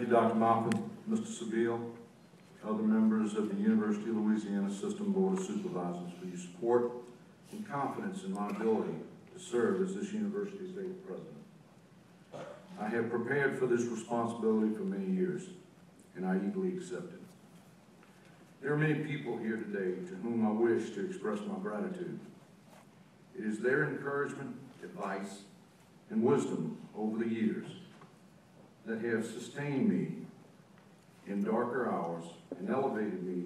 Dr. Moffitt, Mr. Seville, other members of the University of Louisiana System Board of Supervisors for your support and confidence in my ability to serve as this university's 8th president. I have prepared for this responsibility for many years, and I eagerly accept it. There are many people here today to whom I wish to express my gratitude. It is their encouragement, advice, and wisdom over the years that have sustained me in darker hours and elevated me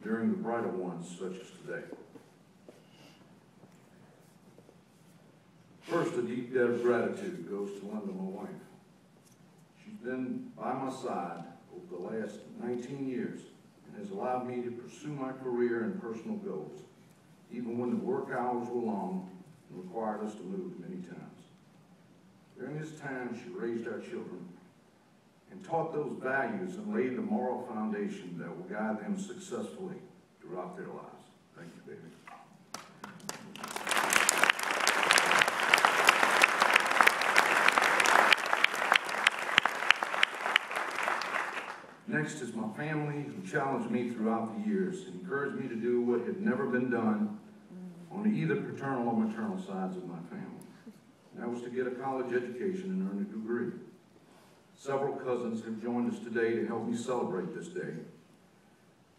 during the brighter ones such as today. First, a deep debt of gratitude goes to Linda, my wife. She's been by my side over the last 19 years and has allowed me to pursue my career and personal goals, even when the work hours were long and required us to move many times. During this time, she raised our children and taught those values and laid the moral foundation that will guide them successfully throughout their lives. Thank you, baby. Next is my family, who challenged me throughout the years and encouraged me to do what had never been done on either paternal or maternal sides of my family. And that was to get a college education and earn a degree. Several cousins have joined us today to help me celebrate this day.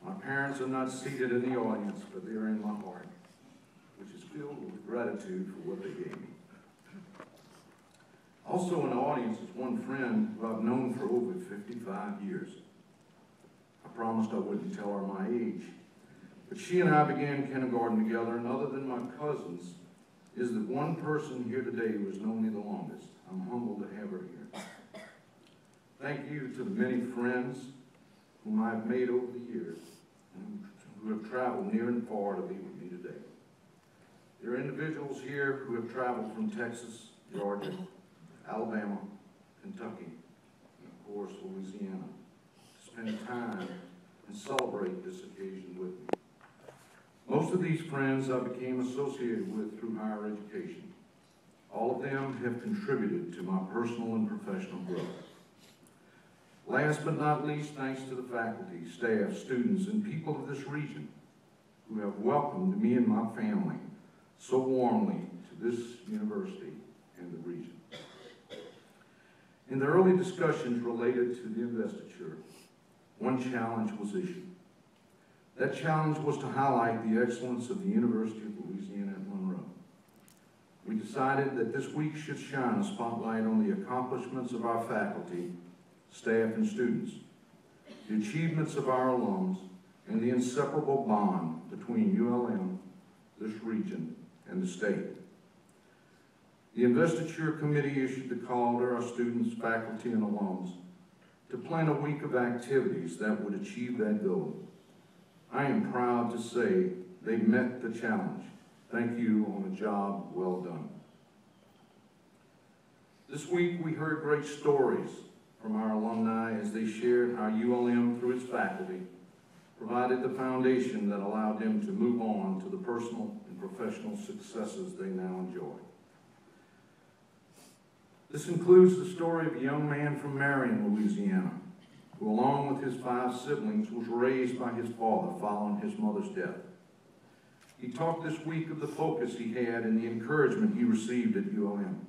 My parents are not seated in the audience, but they are in my heart, which is filled with gratitude for what they gave me. Also in the audience is one friend who I've known for over 55 years. I promised I wouldn't tell her my age, but she and I began kindergarten together, and other than my cousins, is the one person here today who has known me the longest. I'm humbled to have her here. Thank you to the many friends whom I've made over the years and who have traveled near and far to be with me today. There are individuals here who have traveled from Texas, Georgia, Alabama, Kentucky, and of course Louisiana to spend time and celebrate this occasion with me. Most of these friends I became associated with through higher education. All of them have contributed to my personal and professional growth. Last but not least, thanks to the faculty, staff, students, and people of this region who have welcomed me and my family so warmly to this university and the region. In the early discussions related to the investiture, one challenge was issued. That challenge was to highlight the excellence of the University of Louisiana at Monroe. We decided that this week should shine a spotlight on the accomplishments of our faculty, staff, and students, the achievements of our alums, and the inseparable bond between ULM, this region, and the state. The Investiture Committee issued the call to our students, faculty, and alums to plan a week of activities that would achieve that goal. I am proud to say they met the challenge. Thank you on a job well done. This week we heard great stories from our alumni as they shared how ULM, through its faculty, provided the foundation that allowed them to move on to the personal and professional successes they now enjoy. This includes the story of a young man from Marion, Louisiana, who along with his 5 siblings was raised by his father following his mother's death. He talked this week of the focus he had and the encouragement he received at ULM.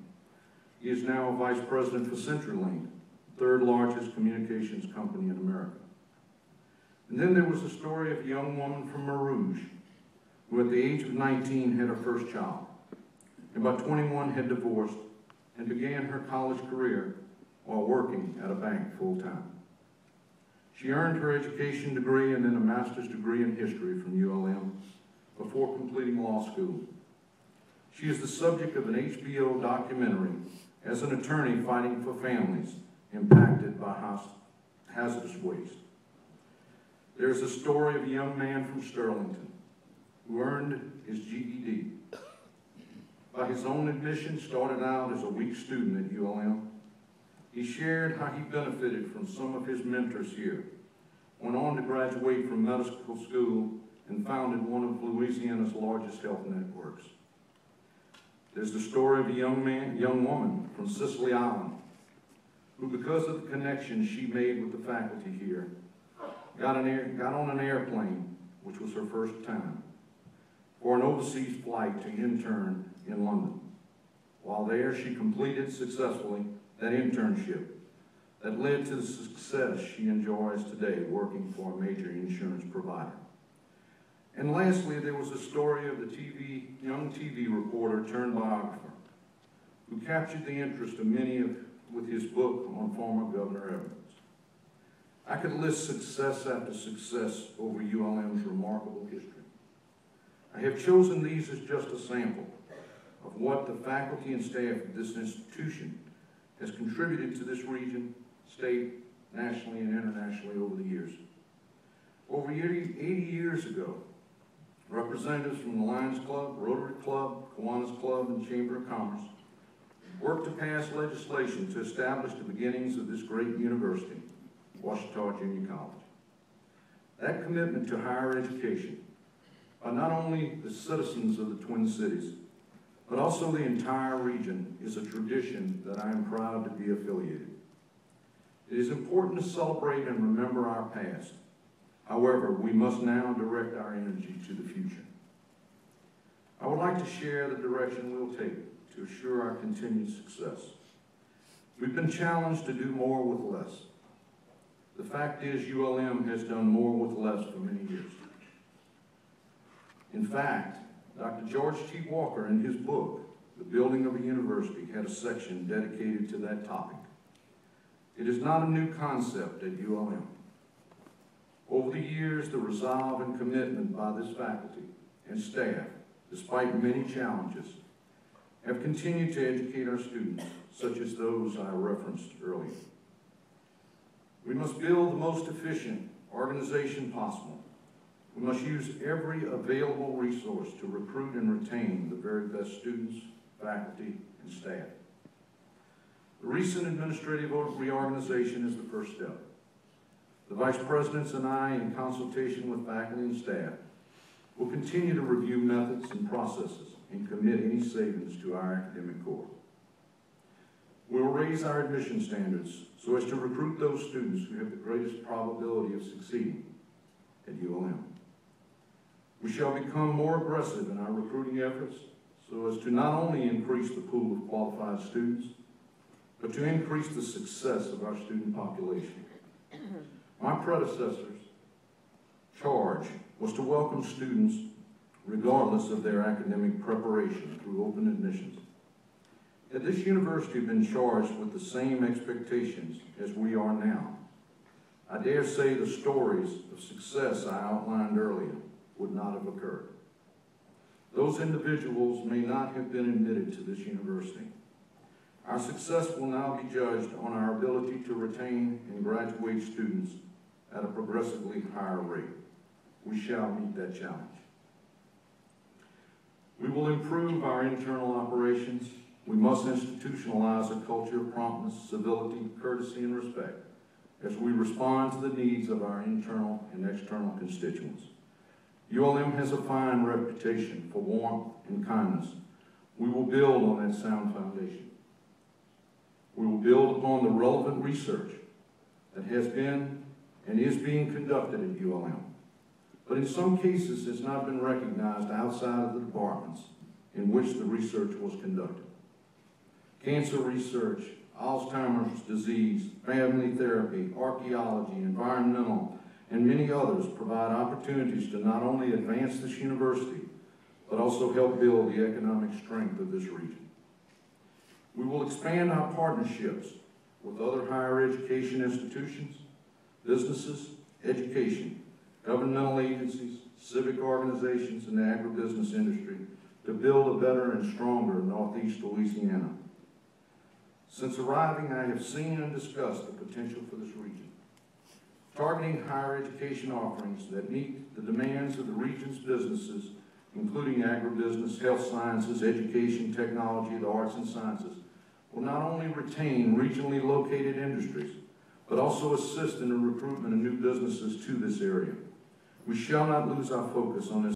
He is now a vice president for CenturyLink, the 3rd largest communications company in America. And then there was the story of a young woman from Marouge, who at the age of 19 had her first child, and by 21 had divorced and began her college career while working at a bank full-time. She earned her education degree and then a master's degree in history from ULM before completing law school. She is the subject of an HBO documentary as an attorney fighting for families impacted by hazardous waste. There's a story of a young man from Sterlington who earned his GED. By his own admission, started out as a weak student at ULM. He shared how he benefited from some of his mentors here, went on to graduate from medical school, and founded one of Louisiana's largest health networks. There's the story of a young woman from Sicily Island who, because of the connection she made with the faculty here, got on an airplane, which was her first time, for an overseas flight to intern in London. While there, she completed successfully that internship that led to the success she enjoys today working for a major insurance provider. And lastly, there was a story of the young TV reporter turned biographer who captured the interest of many with his book on former Governor Evans. I could list success after success over ULM's remarkable history. I have chosen these as just a sample of what the faculty and staff of this institution has contributed to this region, state, nationally, and internationally over the years. Over 80 years ago, representatives from the Lions Club, Rotary Club, Kiwanis Club, and Chamber of Commerce worked to pass legislation to establish the beginnings of this great university, Ouachita Junior College. That commitment to higher education by not only the citizens of the Twin Cities, but also the entire region is a tradition that I am proud to be affiliated. It is important to celebrate and remember our past. However, we must now direct our energy to the future. I would like to share the direction we'll take to assure our continued success. We've been challenged to do more with less. The fact is, ULM has done more with less for many years. In fact, Dr. George T. Walker, in his book, The Building of a University, had a section dedicated to that topic. It is not a new concept at ULM. Over the years, the resolve and commitment by this faculty and staff, despite many challenges, have continued to educate our students, such as those I referenced earlier. We must build the most efficient organization possible. We must use every available resource to recruit and retain the very best students, faculty, and staff. The recent administrative reorganization is the first step. The vice presidents and I, in consultation with faculty and staff, will continue to review methods and processes and commit any savings to our academic core. We will raise our admission standards so as to recruit those students who have the greatest probability of succeeding at ULM. We shall become more aggressive in our recruiting efforts so as to not only increase the pool of qualified students, but to increase the success of our student population. My predecessor's charge was to welcome students regardless of their academic preparation through open admissions. Had this university been charged with the same expectations as we are now, I dare say the stories of success I outlined earlier would not have occurred. Those individuals may not have been admitted to this university. Our success will now be judged on our ability to retain and graduate students at a progressively higher rate. We shall meet that challenge. We will improve our internal operations. We must institutionalize a culture of promptness, civility, courtesy, and respect as we respond to the needs of our internal and external constituents. ULM has a fine reputation for warmth and kindness. We will build on that sound foundation. We will build upon the relevant research that has been and is being conducted at ULM, but in some cases has not been recognized outside of the departments in which the research was conducted. Cancer research, Alzheimer's disease, family therapy, archaeology, environmental, and many others provide opportunities to not only advance this university, but also help build the economic strength of this region. We will expand our partnerships with other higher education institutions, businesses, education, governmental agencies, civic organizations, and the agribusiness industry to build a better and stronger Northeast Louisiana. Since arriving, I have seen and discussed the potential for this region. Targeting higher education offerings that meet the demands of the region's businesses, including agribusiness, health sciences, education, technology, the arts and sciences, will not only retain regionally located industries, but also assist in the recruitment of new businesses to this area. We shall not lose our focus on this